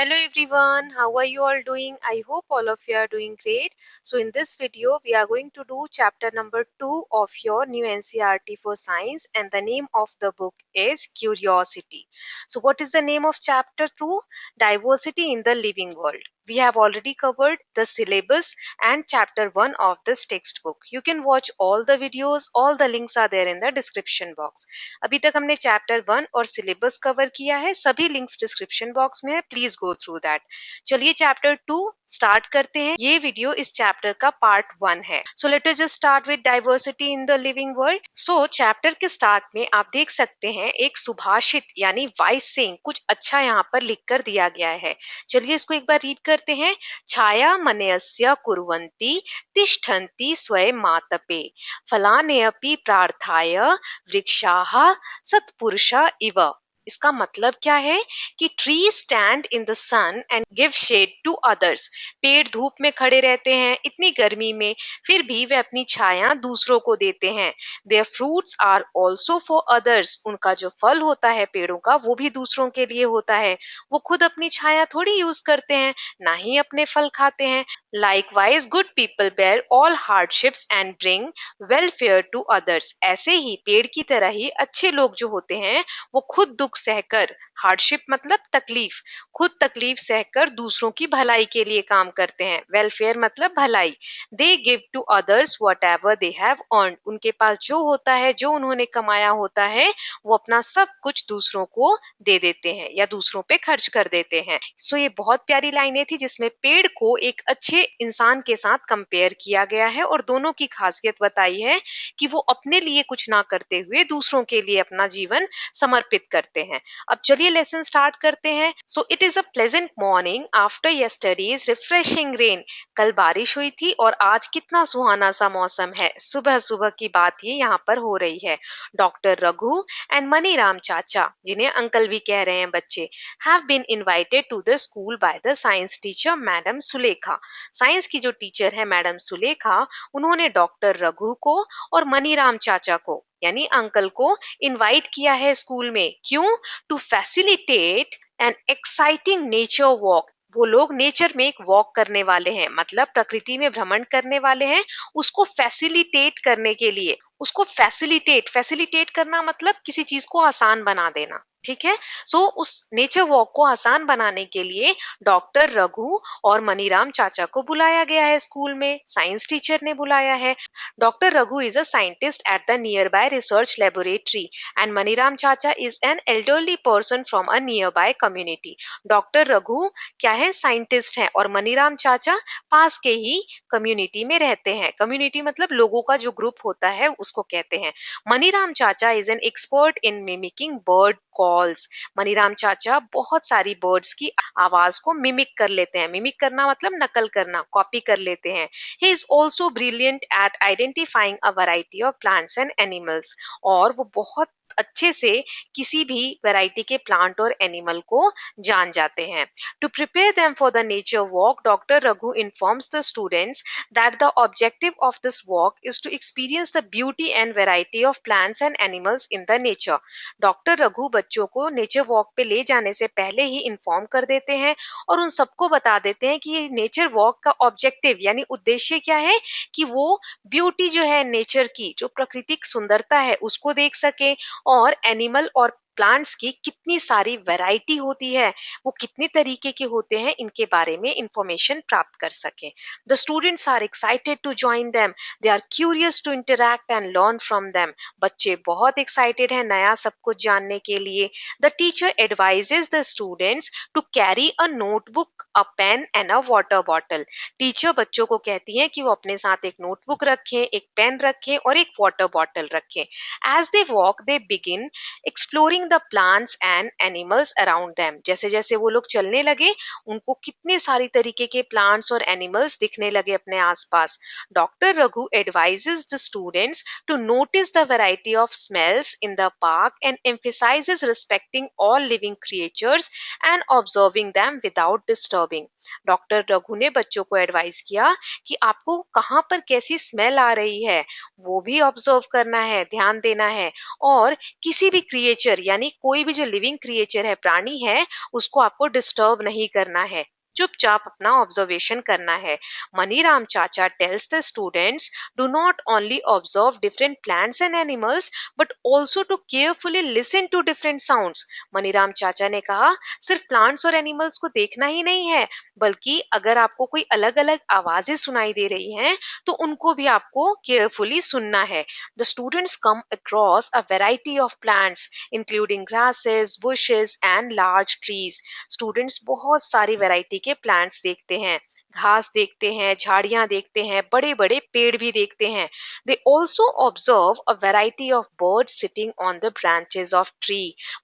Hello everyone, how are you all doing? I hope all of you are doing great. So in this video, we are going to do chapter number 2 of your new NCERT for science, and the name of the book is Curiosity. So what is the name of chapter 2? Diversity in the Living World. We have already covered the syllabus and chapter 1 of this textbook. You can watch all the videos, all the links are there in the description box. अभी तक हमने chapter 1 और syllabus cover किया है, सभी links description box में है, please go through that. चलिए चैप्टर 2 स्टार्ट करते हैं। ये वीडियो इस चैप्टर का पार्ट 1 है। So let us just start with diversity in the living world. So chapter के स्टार्ट में आप देख सकते हैं एक सुभाषित यानी वाइस सेइंग कुछ अच्छा यहाँ पर लिख कर दिया गया है। चलिए इसको एक बार रीड करते हैं। छाया मनयस्य कुर्वन्ति तिष्ठन्ति स्वयं मातपे फलानेऽपि प्रार्थाय वृक्षाः सत्पुरुषा इव। इसका मतलब क्या है कि tree stand in the sun and give shade to others. पेड़ धूप में खड़े रहते हैं इतनी गर्मी में, फिर भी वे अपनी छाया दूसरों को देते हैं। Their fruits are also for others. उनका जो फल होता है पेड़ों का वो भी दूसरों के लिए होता है। वो खुद अपनी छाया थोड़ी यूज करते हैं, ना ही अपने फल खाते हैं। Likewise good people bear all hardships and bring welfare to others. ऐसे ही पेड़ की तरह ही अच्छे लोग जो होते हैं वो खुद दुख सहकर, हार्डशिप मतलब तकलीफ, खुद तकलीफ सहकर दूसरों की भलाई के लिए काम करते हैं। वेलफेयर मतलब भलाई। They give to others whatever they have earn. उनके पास जो होता है, जो उन्होंने कमाया होता है, वो अपना सब कुछ दूसरों को दे देते हैं या दूसरों पे खर्च कर देते हैं। सो ये बहुत प्यारी लाइनें थी जिसमें पेड़ को एक अच्छे इंसान के साथ कंपेयर किया गया है और दोनों की खासियत बताई है कि वो अपने लिए कुछ ना करते हुए दूसरों के लिए अपना जीवन समर्पित करते हैं। अब चलिए लेसन स्टार्ट करते हैं। So it is a pleasant morning after yesterday's refreshing rain. कल बारिश हुई थी और आज कितना सुहाना सा मौसम है। सुबह सुबह की बात ये यहाँ पर हो रही है। डॉक्टर रघु एंड मनीराम चाचा, जिन्हें अंकल भी कह रहे हैं बच्चे, have been invited to the school by the science teacher madam Sulekha. Science की जो टीचर है मैडम सुलेखा, उन्होंने डॉक्टर रघु को और मनीराम चाचा को यानी अंकल को इनवाइट किया है स्कूल में। क्यों? To facilitate an exciting nature walk. वो लोग नेचर में एक वॉक करने वाले हैं, मतलब प्रकृति में भ्रमण करने वाले हैं, उसको फैसिलिटेट करने के लिए। उसको फैसिलिटेट, फैसिलिटेट करना मतलब किसी चीज को आसान बना देना, ठीक है। सो उस नेचर वॉक को आसान बनाने के लिए डॉक्टर रघु और मनीराम चाचा को बुलाया गया है स्कूल में, साइंस टीचर ने बुलाया है। Doctor Raghu is a scientist at the nearby research laboratory and Maniram chacha is an elderly person from a nearby community. Doctor Raghu क्या है? साइंटिस्ट हैं और मनीराम चाचा पास के ही कम्युनिटी में रहते हैं। कम्युनिटी मतलब लोगों का जो ग्रुप होता है उसको कहते हैं। Maniram chacha is an expert in mimicking bird calls. Maniram चाचा बहुत सारी बर्ड्स की आवाज को मिमिक कर लेते हैं। मिमिक करना मतलब नकल करना, कॉपी कर लेते हैं। He is also brilliant at identifying a variety of plants and animals. और वो बहुत अच्छे से किसी भी वैरायटी के प्लांट और एनिमल को जान जाते हैं। To prepare them for the nature walk, doctor Raghu informs the students that the objective of this walk is to experience the beauty and variety of plants and animals in the nature. Doctor Raghu बच्चों को nature walk पे ले जाने से पहले ही inform कर देते हैं और उन सबको बता देते हैं कि ये नेचर वॉक का ऑब्जेक्टिव यानी उद्देश्य क्या है कि वो ब्यूटी जो है नेचर की, जो प्राकृतिक सुंदरता है उसको देख सके, और एनिमल और प्लांट्स की कितनी सारी वैरायटी होती है, वो कितने तरीके के होते हैं, इनके बारे में इंफॉर्मेशन प्राप्त कर सके। The students are excited to join them, they are curious to interact and learn from them. बच्चे बहुत एक्साइटेड हैं नया सब कुछ जानने के लिए। The teacher advises the students to carry a notebook, a pen and a water bottle. Teacher बच्चों को कहती है कि वो अपने साथ एक नोटबुक रखें, एक पेन रखें और एक वाटर बॉटल रखें। As they walk they begin exploring the plants and animals around them. जैसे जैसे वो लोग चलने लगे, उनको कितने सारी तरीके के प्लांट्स और एनिमल्स दिखने लगे अपने आसपास। Doctor Raghu advises the students to notice the variety of smells in the park and emphasizes respecting all living creatures and observing them without disturbing. Doctor Raghu ने बच्चों को एडवाइस किया कि आपको कहाँ पर कैसी स्मेल आ रही है वो भी ऑब्जर्व करना है, ध्यान देना है, और किसी भी क्रिएचर यानी यानी कोई भी जो लिविंग क्रिएचर है, प्राणी है, उसको आपको डिस्टर्ब नहीं करना है, चुपचाप अपना ऑब्जर्वेशन करना है। मनीराम चाचा tells the students, do not only observe different plants and animals but also to carefully listen to different sounds. Maniram चाचा ने कहा, सिर्फ प्लांट्स और एनिमल्स को देखना ही नहीं है, बल्कि अगर आपको कोई अलग अलग आवाजें सुनाई दे रही हैं तो उनको भी आपको केयरफुली सुनना है। The students come across a variety of plants including grasses, bushes and large trees. Students बहुत सारी वैरायटी के प्लांट्स देखते हैं, घास देखते हैं, झाड़ियां देखते हैं, बड़े बड़े पेड़ भी देखते हैं। They also observe a variety of birds sitting on the branches of tree,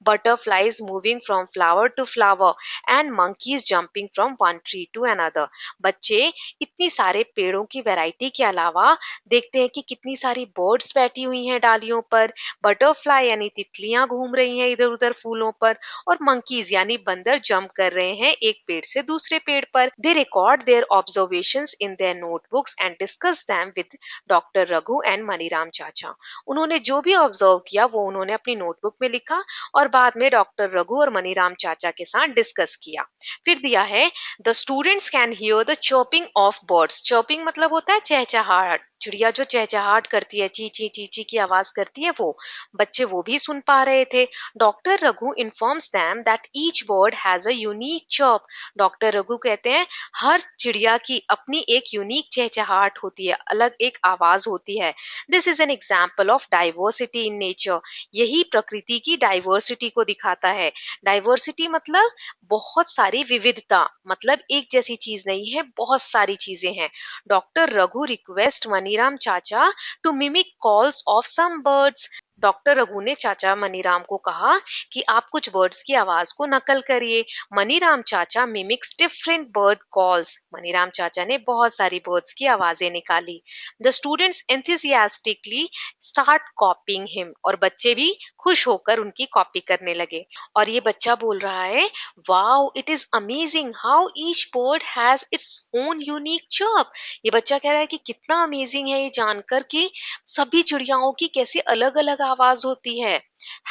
butterflies moving from flower to flower and monkeys jumping from one tree to another। बच्चे इतनी सारे पेड़ों की वैरायटी के अलावा देखते हैं कि कितनी सारी बर्ड्स बैठी हुई हैं डालियों पर, बटरफ्लाई यानी तितलियां घूम रही हैं इधर उधर फूलों पर, और मंकीज यानी बंदर जंप कर रहे हैं एक पेड़ से दूसरे पेड़ पर। They record their observations in their notebooks and discuss them with doctor Raghu and Maniram chacha. उन्होंने जो भी ऑब्जर्व किया वो उन्होंने अपनी नोटबुक में लिखा और बाद में डॉक्टर रघु और मनीराम चाचा के साथ डिस्कस किया। फिर दिया है, the students can hear the chirping of birds. Chirping मतलब होता है चहचहाट, चिड़िया जो चहचहाट करती है, ची ची ची ची की आवाज करती है वो, बच्चे वो भी सुन पा रहे थे। Doctor Raghu informs them that each bird has a unique chirp. Doctor Raghu कहते हैं हर चिड़िया की अपनी एक यूनिक चहचहाट होती है, अलग एक आवाज होती है। This is an example of diversity in nature. यही प्रकृति की डाइवर्सिटी को दिखाता है। डाइवर्सिटी मतलब बहुत सारी विविधता, मतलब एक जैसी चीज नहीं है, बहुत सारी चीजें हैं। डॉक्टर रघु रिक्वेस्ट मनीराम चाचा to mimic calls of some birds. Doctor Raghu ने चाचा मनीराम को कहा कि आप कुछ बर्ड्स की आवाज को नकल करिए। मनीराम चाचा mimics different bird calls. Maniram चाचा ने बहुत सारी बर्ड्स की आवाजें निकाली। The students enthusiastically start कॉपिंग him, और बच्चे भी खुश होकर उनकी कॉपी करने लगे। और ये बच्चा बोल रहा है, wow it is amazing how each bird has its own unique chirp. ये बच्चा कह रहा है कि कितना अमेजिंग है ये जानकर कि सभी चिड़ियाओं की कैसी अलग अलग आवाज होती है।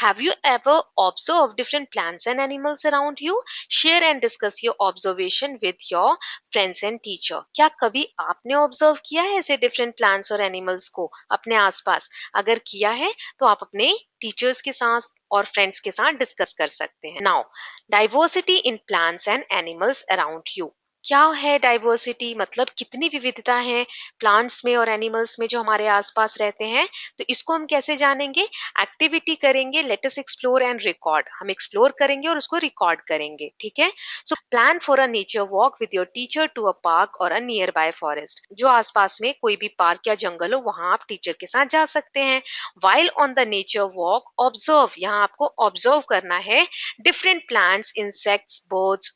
Have you ever observe different plants and animals around you? Share and discuss your observation with your friends and teacher. क्या कभी आपने ऑब्जर्व किया है ऐसे डिफरेंट प्लांट्स और एनिमल्स को अपने आसपास? अगर किया है तो आप अपने टीचर्स के साथ और फ्रेंड्स के साथ डिस्कस कर सकते हैं। Now, diversity in plants and animals around you. क्या है डाइवर्सिटी? मतलब कितनी विविधता है प्लांट्स में और एनिमल्स में जो हमारे आसपास रहते हैं। तो इसको हम कैसे जानेंगे? एक्टिविटी करेंगे, let us explore and record. हम एक्सप्लोर करेंगे और उसको रिकॉर्ड करेंगे, ठीक है। So plan for a nature walk with your teacher to a park और अ नियर बाय फॉरेस्ट। जो आसपास में कोई भी पार्क या जंगल हो वहां आप टीचर के साथ जा सकते हैं। While on the nature walk observe, यहाँ आपको ऑब्जर्व करना है different plants, insects, birds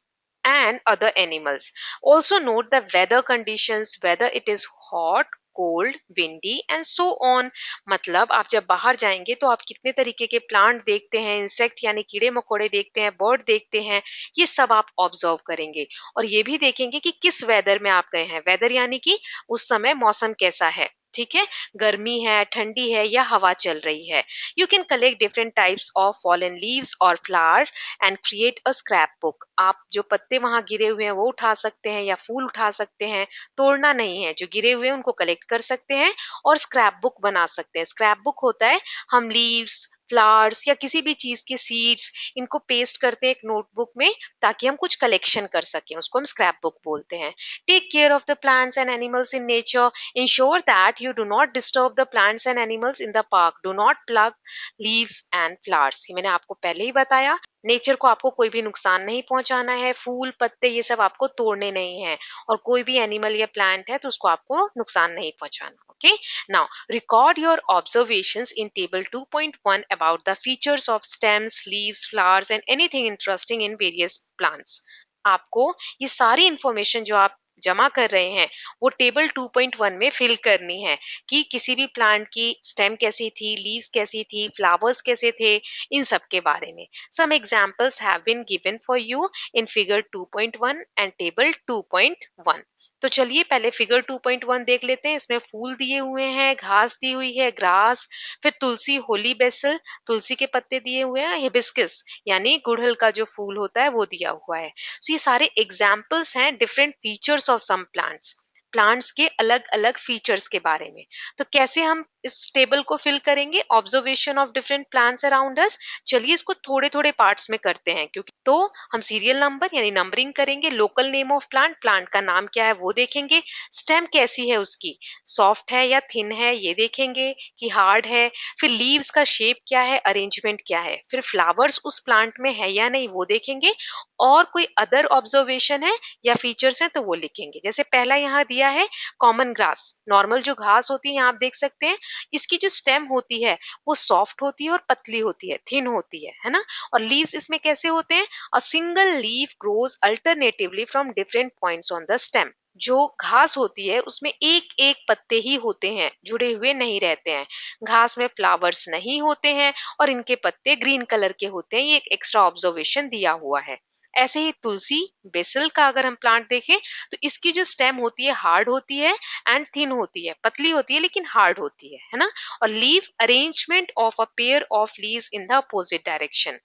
and other animals. Also note the weather conditions, whether it is hot, cold, windy and so on. मतलब आप जब बाहर जाएंगे तो आप कितने तरीके के प्लांट देखते हैं, इंसेक्ट यानी कीड़े मकोड़े देखते हैं, बर्ड देखते हैं, ये सब आप ऑब्जर्व करेंगे। और ये भी देखेंगे कि किस वेदर में आप गए हैं। वेदर यानी कि उस समय मौसम कैसा है, ठीक है, गर्मी है, ठंडी है या हवा चल रही है। You can collect different types of fallen leaves और flower and create a scrapbook. आप जो पत्ते वहां गिरे हुए हैं वो उठा सकते हैं या फूल उठा सकते हैं, तोड़ना नहीं है, जो गिरे हुए हैं उनको कलेक्ट कर सकते हैं और स्क्रैप बुक बना सकते हैं। स्क्रैप बुक होता है हम लीव्स, फ्लावर्स या किसी भी चीज के सीड्स, इनको पेस्ट करते हैं एक नोटबुक में ताकि हम कुछ कलेक्शन कर सकें, उसको हम स्क्रैप बुक बोलते हैं। Take care of the plants and animals in nature. Ensure that you do not disturb the plants and animals in the park. Do not pluck leaves and flowers। ये मैंने आपको पहले ही बताया। नेचर को आपको कोई भी नुकसान नहीं पहुंचाना है, फूल पत्ते ये सब आपको तोड़ने नहीं है, और कोई भी एनिमल या प्लांट है तो उसको आपको नुकसान नहीं पहुंचाना। Okay, now record your observations in table 2.1 about the features of stems, leaves, flowers and anything interesting in various plants. आपको ये सारी इंफॉर्मेशन जो आप जमा कर रहे हैं वो टेबल 2.1 में फिल करनी है कि किसी भी प्लांट की स्टेम कैसी थी, लीव्स कैसी थी, फ्लावर्स कैसे थे, इन सब के बारे में। Some examples have been given for you in figure 2.1 and table 2.1। तो चलिए पहले फिगर 2.1 देख लेते हैं। इसमें फूल दिए हुए हैं, घास दी हुई है, ग्रास, फिर तुलसी, होली बेसल, तुलसी के पत्ते दिए हुए हैं, हिबिस्कस यानी गुड़हल का जो फूल होता है वो दिया हुआ है। सो ये सारे एग्जाम्पल्स हैं different features of some plants, plants के अलग अलग फीचर्स के बारे में। तो कैसे हम इस टेबल को फिल करेंगे? Observation of different plants around us. चलिए इसको थोड़े थोड़े पार्ट्स में करते हैं, क्योंकि तो हम सीरियल नंबर यानी नंबरिंग करेंगे, local name of plant, plant का नाम क्या है वो देखेंगे, स्टेम कैसी है उसकी, सॉफ्ट है या थिन है ये देखेंगे कि हार्ड है, फिर लीव्स का शेप क्या है, अरेंजमेंट क्या है, फिर फ्लावर्स उस प्लांट में है या नहीं वो देखेंगे, और कोई अदर ऑब्जर्वेशन है या फीचर्स हैं तो वो लिखेंगे। जैसे पहला यहाँ दिया है कॉमन ग्रास, नॉर्मल जो घास होती है यहाँ आप देख सकते हैं, इसकी जो स्टेम होती है वो सॉफ्ट होती है और पतली होती है, थिन होती है ना। और लीव्स इसमें कैसे होते हैं? A single leaf grows alternatively from different points on the stem. जो घास होती है उसमें एक एक पत्ते ही होते हैं, जुड़े हुए नहीं रहते हैं। घास में फ्लावर्स नहीं होते हैं और इनके पत्ते ग्रीन कलर के होते हैं, ये एक एक्स्ट्रा ऑब्जर्वेशन दिया हुआ है। ऐसे ही तुलसी, बेसिल का अगर हम प्लांट देखें तो इसकी जो स्टेम होती है हार्ड होती है एंड थिन होती है, पतली होती है लेकिन हार्ड होती है ना। और leaf arrangement of a pair of leaves in the opposite direction,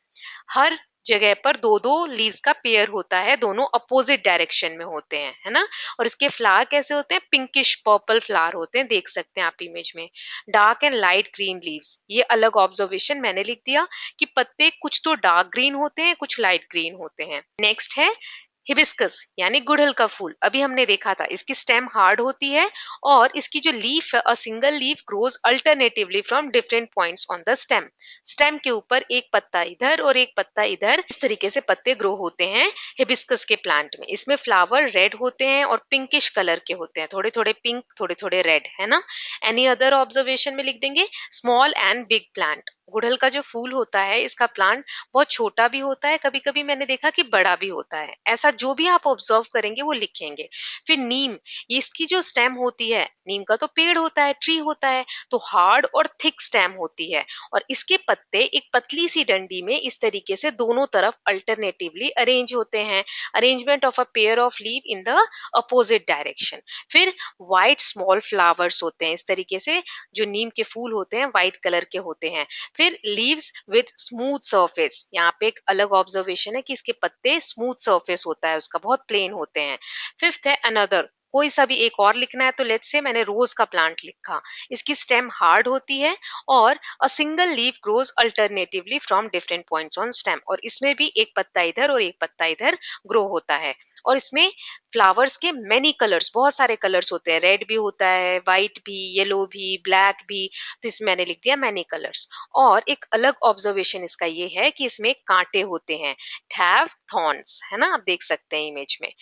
हर जगह पर दो दो लीव्स का पेयर होता है, दोनों अपोजिट डायरेक्शन में होते हैं, है ना। और इसके फ्लावर कैसे होते हैं? पिंकिश पर्पल फ्लावर होते हैं, देख सकते हैं आप इमेज में। Dark and light green leaves, ये अलग ऑब्जर्वेशन मैंने लिख दिया कि पत्ते कुछ तो डार्क ग्रीन होते हैं, कुछ लाइट ग्रीन होते हैं। नेक्स्ट है हिबिस्कस यानी गुड़हल का फूल, अभी हमने देखा था इसकी स्टेम हार्ड होती है और इसकी जो लीफ है, a single leaf grows alternatively from different points on the stem. Stem के ऊपर एक पत्ता इधर और एक पत्ता इधर, इस तरीके से पत्ते ग्रो होते हैं हिबिस्कस के प्लांट में। इसमें फ्लावर रेड होते हैं और पिंकिश कलर के होते हैं, थोड़े थोड़े पिंक थोड़े थोड़े रेड, है ना। एनी अदर ऑब्जर्वेशन में लिख देंगे स्मॉल एंड बिग प्लांट। गुड़हल का जो फूल होता है इसका प्लांट बहुत छोटा भी होता है, कभी कभी मैंने देखा कि बड़ा भी होता है, ऐसा जो भी आप ऑब्जर्व करेंगे वो लिखेंगे। फिर नीम, ये इसकी जो स्टेम होती है, नीम का तो पेड़ होता है, ट्री होता है, तो हार्ड और थिक स्टेम होती है और इसके पत्ते एक पतली सी डंडी में इस तरीके से दोनों तरफ अल्टरनेटिवली अरेंज होते हैं, arrangement of a pair of leave in the opposite direction. फिर व्हाइट स्मॉल फ्लावर्स होते हैं, इस तरीके से जो नीम के फूल होते हैं व्हाइट कलर के होते हैं। फिर लीव्स विद स्मूथ सरफेस, यहाँ पे एक अलग ऑब्जर्वेशन है कि इसके पत्ते स्मूथ सरफेस होता है उसका, बहुत प्लेन होते हैं। फिफ्थ है अनदर, कोई सा भी एक और लिखना है, तो लेट्स से मैंने रोज का प्लांट लिखा, इसकी स्टेम हार्ड होती है और a single leaf grows alternatively from different points on stem, और इसमें भी एक पत्ता इधर और एक पत्ता इधर ग्रो होता है। और इसमें फ्लावर्स के मैनी कलर्स, बहुत सारे कलर्स होते हैं, रेड भी होता है, व्हाइट भी, येलो भी, ब्लैक भी, तो इसमें मैंने लिख दिया मैनी कलर्स। और एक अलग ऑब्जर्वेशन इसका ये है कि इसमें कांटे होते हैं, हैव थॉर्न्स, है ना, आप देख सकते हैं इमेज में।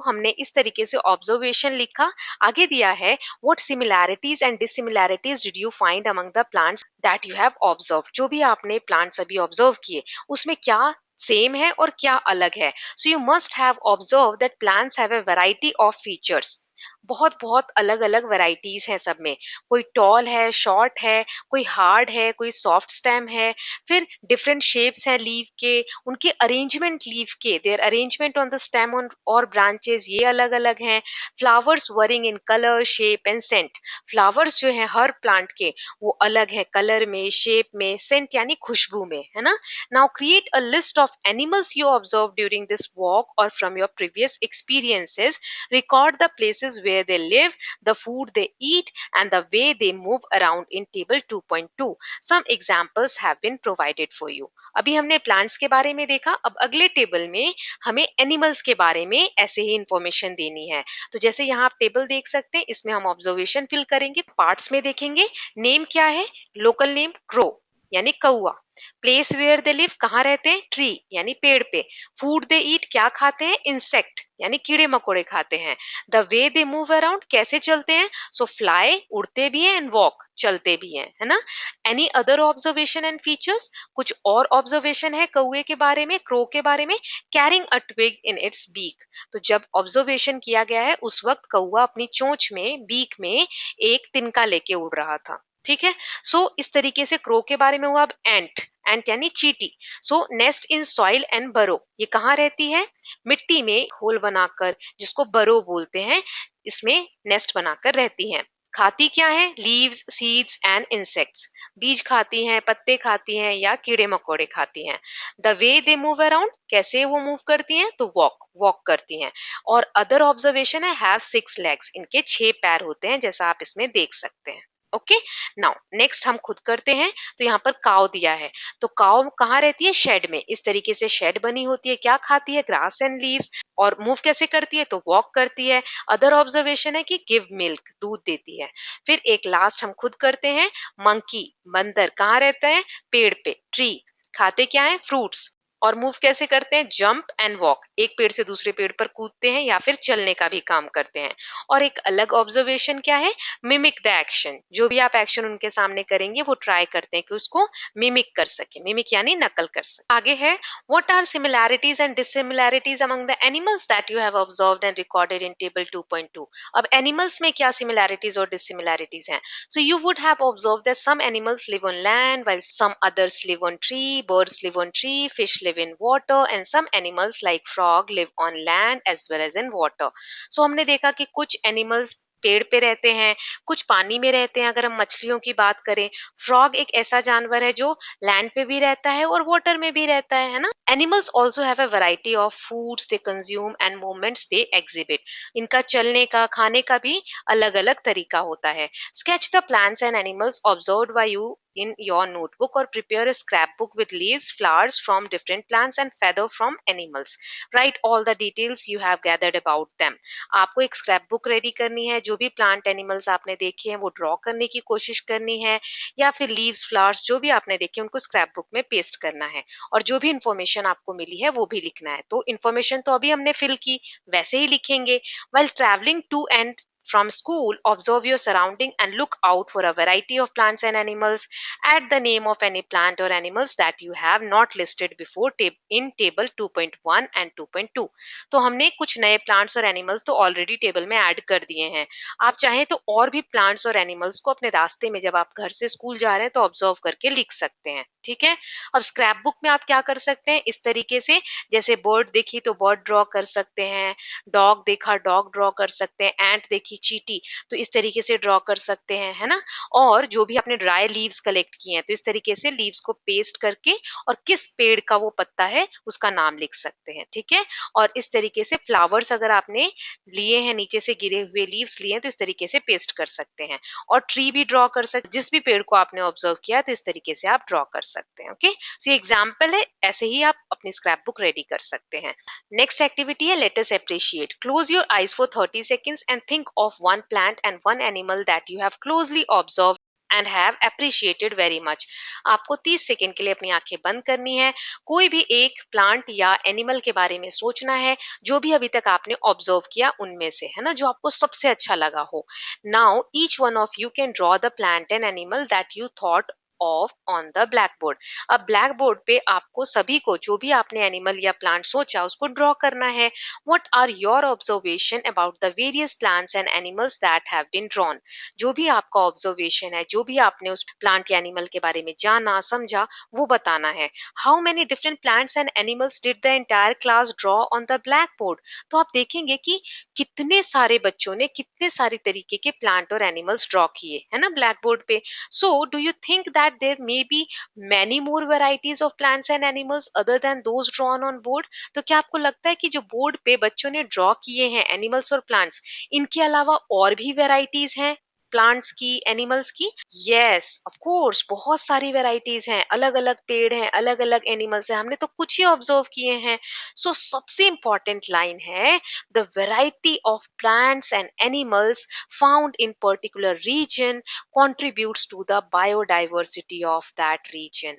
हमने इस तरीके से ऑब्जर्वेशन लिखा। आगे दिया है what similarities and dissimilarities did you find among the plants that you have observe, जो भी आपने प्लांट्स अभी ऑब्जर्व किए उसमें क्या सेम है और क्या अलग है। So you must have observe that plants have a variety of features, बहुत बहुत अलग अलग वैरायटीज हैं सब में, कोई टॉल है, शॉर्ट है, कोई हार्ड है, कोई सॉफ्ट स्टेम है, फिर डिफरेंट शेप्स हैं लीव के, उनके अरेंजमेंट लीव के, their arrangement on the stem on और ब्रांचेस ये अलग अलग हैं। Flowers varying in colour shape and scent, flowers जो है हर प्लांट के वो अलग है कलर में, शेप में, सेंट यानी खुशबू में, है ना। Now create a list of animals you observe during this walk और from your previous experiences, record the places where they live, the food they eat, and the way they move around in table 2.2. Some examples have been provided for you. अभी हमने plants के बारे में देखा, अब अगले table में हमें एनिमल्स के बारे में ऐसे ही इंफॉर्मेशन देनी है। तो जैसे यहाँ आप टेबल देख सकते हैं, इसमें हम ऑब्जर्वेशन फिल करेंगे, पार्ट्स में देखेंगे, नेम क्या है, लोकल नेम क्रो, यानी कौआ। प्लेस वेयर दे लिव, कहाँ रहते हैं? ट्री यानी पेड़ पे। फूड दे ईट, क्या खाते हैं? इंसेक्ट यानी कीड़े मकोड़े खाते हैं। The way they move around, कैसे चलते हैं? सो फ्लाई, उड़ते भी हैं, एंड वॉक, चलते भी हैं, है ना। Any other observation and features, कुछ और ऑब्जर्वेशन है कौए के बारे में, क्रो के बारे में? Carrying a twig in its beak, तो जब ऑब्जर्वेशन किया गया है उस वक्त कौआ अपनी चोंच में, बीक में एक तिनका लेके उड़ रहा था। ठीक है। सो इस तरीके से क्रो के बारे में हुआ। अब एंट, एंट यानी चींटी। सो नेस्ट इन सॉइल एंड बरो, ये कहाँ रहती है? मिट्टी में होल बनाकर, जिसको बरो बोलते हैं, इसमें नेस्ट बनाकर रहती हैं। खाती क्या है? लीव्स, सीड्स एंड इंसेक्ट्स, बीज खाती हैं, पत्ते खाती हैं, या कीड़े मकोड़े खाती हैं। The way they move around, कैसे वो मूव करती हैं? तो वॉक, वॉक करती हैं। और अदर ऑब्जर्वेशन है, हैव 6 लेग्स, इनके 6 पैर होते हैं, जैसा आप इसमें देख सकते हैं। ओके। नाउ नेक्स्ट हम खुद करते हैं। तो यहाँ पर काव दिया है, तो काव कहाँ रहती है? शेड में। इस तरीके से शेड बनी होती है। क्या खाती है? Grass and leaves. और मूव कैसे करती है? तो वॉक करती है। अदर ऑब्जर्वेशन है कि गिव मिल्क, दूध देती है। फिर एक लास्ट हम खुद करते हैं। मंकी, बंदर, कहाँ रहता है? पेड़ पे, ट्री। खाते क्या है? फ्रूट्स। और मूव कैसे करते हैं? जंप एंड वॉक, एक पेड़ से दूसरे पेड़ पर कूदते हैं या फिर चलने का भी काम करते हैं। और एक अलग ऑब्जर्वेशन क्या है? मिमिक द एक्शन, जो भी आप एक्शन उनके सामने करेंगे वो ट्राई करते हैं कि उसको मिमिक कर सके। मिमिक यानी नकल कर सके। आगे है, what are similarities and dissimilarities among the animals that you have observed and recorded in table 2.2। अब एनिमल्स में क्या सिमिलैरिटीज और डिसिमिलैरिटीज हैं? So you would have observed that some animals live on land while some others live on tree, birds live on tree, fish live in water, and some animals like frog live on land as well as in water. So हमने देखा कि कुछ animals पेड़ पे रहते हैं, कुछ पानी में रहते हैं। अगर हम मछलियों की बात करें, फ्रॉग एक ऐसा जानवर है जो लैंड पे भी रहता है और वाटर में भी रहता है ना। Animals also have a variety of foods they consume and movements they exhibit, इनका चलने का, खाने का भी अलग अलग तरीका होता है। Sketch the plants and animals observed bye you in your notebook or prepare a scrapbook with leaves, flowers from different plants and feather from animals. Write all the details you have gathered about them. आपको एक scrap book ready करनी है, जो भी plant animals आपने देखे हैं वो ड्रॉ करने की कोशिश करनी है, या फिर लीव्स, फ्लावर्स जो भी आपने देखे उनको स्क्रैप बुक में पेस्ट करना है। और जो भी इंफॉर्मेशन आपको मिली है वो भी लिखना है। तो इंफॉर्मेशन तो अभी हमने फिल की, वैसे ही लिखेंगे। While traveling to and from school, observe your surrounding and look out for a variety of plants and animals. Add the name of any plant or animals that you have not listed before in table 2.1 and 2.2. तो हमने कुछ नए plants और animals तो already table में add कर दिए हैं। आप चाहें तो और भी प्लांट्स और एनिमल्स को अपने रास्ते में जब आप घर से स्कूल जा रहे हैं तो ऑब्जर्व करके लिख सकते हैं। ठीक है। अब स्क्रैप बुक में आप क्या कर सकते हैं? इस तरीके से, जैसे बर्ड देखी तो बर्ड ड्रॉ कर सकते हैं, डॉग देखा डॉग ड्रॉ कर सकते हैं, एंट देखी चींटी तो इस तरीके से ड्रॉ कर सकते हैं, है ना। और जो भी आपने ड्राई लीव्स कलेक्ट किए हैं तो इस तरीके से लीव्स को पेस्ट करके और किस पेड़ का वो पत्ता है उसका नाम लिख सकते हैं। ठीक है। और इस तरीके से फ्लावर्स अगर आपने लिए हैं, नीचे से गिरे हुए लीव्स लिए हैं तो इस तरीके से पेस्ट कर सकते हैं। और ट्री भी ड्रॉ कर सकते, जिस भी पेड़ को आपने ऑब्जर्व किया तो इस तरीके से आप ड्रॉ कर सकते हैं। ओके। सो ये एग्जाम्पल है, ऐसे ही आप अपनी स्क्रैप बुक रेडी कर सकते हैं। नेक्स्ट एक्टिविटी है, let us appreciate. Close your eyes for 30 seconds and think of one plant and one animal that you have closely observed and have appreciated very much. आपको 30 second के लिए अपनी आंखें बंद करनी है। कोई भी एक प्लांट या एनिमल के बारे में सोचना है जो भी अभी तक आपने ऑब्जर्व किया उनमें से, है ना, जो आपको सबसे अच्छा लगा हो। Now each one of you can draw the plant and animal that you thought of on the black board. अब ब्लैक बोर्ड पे आपको सभी को जो भी आपने एनिमल या प्लांट सोचा उसको ड्रॉ करना है। What are your observation about the various plants and animals that have been drawn. जो भी आपका ऑब्जर्वेशन है, जो भी आपने उस प्लांट या एनिमल के बारे में जाना समझा वो बताना है। How many different plants and animals did the entire class draw on the black board. तो आप देखेंगे कि कितने सारे बच्चों ने कितने सारे तरीके के प्लांट और एनिमल्स ड्रॉ किए, है ना, ब्लैक बोर्ड पे। So do you think that there may be many more varieties of plants and animals other than those drawn on board। तो क्या आपको लगता है कि जो बोर्ड पे बच्चों ने ड्रॉ किए हैं एनिमल्स और प्लांट्स, इनके अलावा और भी वेराइटीज हैं? प्लांट्स की, एनिमल्स की? यस, ऑफ कोर्स बहुत सारी वैरायटीज हैं, अलग अलग पेड़ हैं, अलग अलग एनिमल्स हैं, हमने तो कुछ ही ऑब्जर्व किए हैं। सो सबसे इंपॉर्टेंट लाइन है, the variety of plants and animals found in particular region contributes to the biodiversity of that region।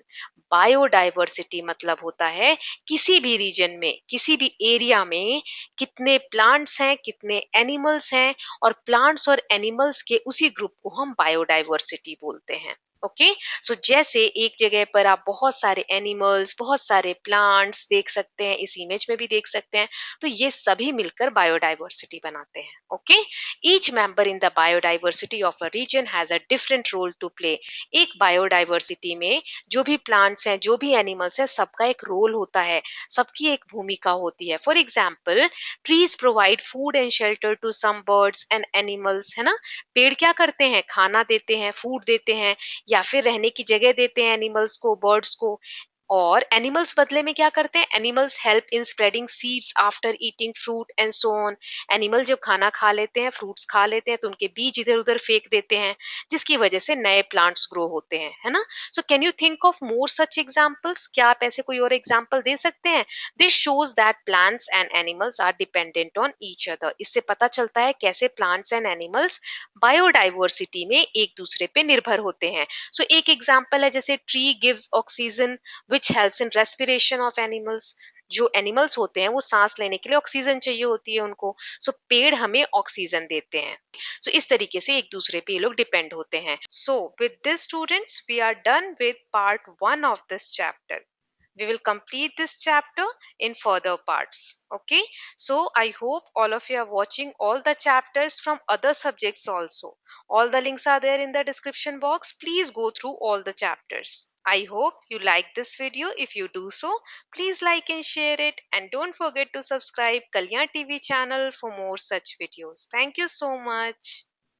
Biodiversity मतलब होता है किसी भी रीजन में, किसी भी एरिया में कितने प्लांट्स हैं, कितने एनिमल्स हैं, और प्लांट्स और एनिमल्स के उसी ग्रुप को हम बायोडाइवर्सिटी बोलते हैं। ओके, सो जैसे एक जगह पर आप बहुत सारे एनिमल्स, बहुत सारे प्लांट्स देख सकते हैं, इस इमेज में भी देख सकते हैं, तो ये सभी मिलकर बायोडाइवर्सिटी बनाते हैं। Okay, each member in the biodiversity of a region has a different role to play. एक बायोडाइवर्सिटी में जो भी प्लांट्स हैं, जो भी एनिमल्स हैं, सबका एक रोल होता है, सबकी एक भूमिका होती है। For example, trees provide food and shelter to some birds and animals, है ना। पेड़ क्या करते हैं? खाना देते हैं, फूड देते हैं, या फिर रहने की जगह देते हैं एनिमल्स को, बर्ड्स को। और एनिमल्स बदले में क्या करते हैं? Animals help in spreading seeds after eating fruit and so on. Animal जब खाना खा लेते हैं, फ्रूट्स खा लेते हैं, तो उनके बीज इधर उधर फेंक देते हैं, जिसकी वजह से नए प्लांट्स ग्रो होते हैं, है ना। So can you think of more such examples? क्या आप ऐसे कोई और एग्जाम्पल दे सकते हैं? This shows that plants and animals are dependent on each other. इससे पता चलता है कैसे प्लांट्स एंड एनिमल्स बायोडाइवर्सिटी में एक दूसरे पे निर्भर होते हैं। सो एक एग्जाम्पल है, जैसे tree gives oxygen which helps in respiration of animals. जो एनिमल्स होते हैं वो सांस लेने के लिए ऑक्सीजन चाहिए होती है उनको, सो पेड़ हमें ऑक्सीजन देते हैं। सो इस तरीके से एक दूसरे पे ये लोग डिपेंड होते हैं। So with this students, we are done with part 1 of this chapter. We will complete this chapter in further parts. Okay, so I hope all of you are watching all the chapters from other subjects also. All the links are there in the description box. Please go through all the chapters. I hope you like this video. If you do so, please like and share it, and don't forget to subscribe Kalyan TV channel for more such videos. Thank you so much.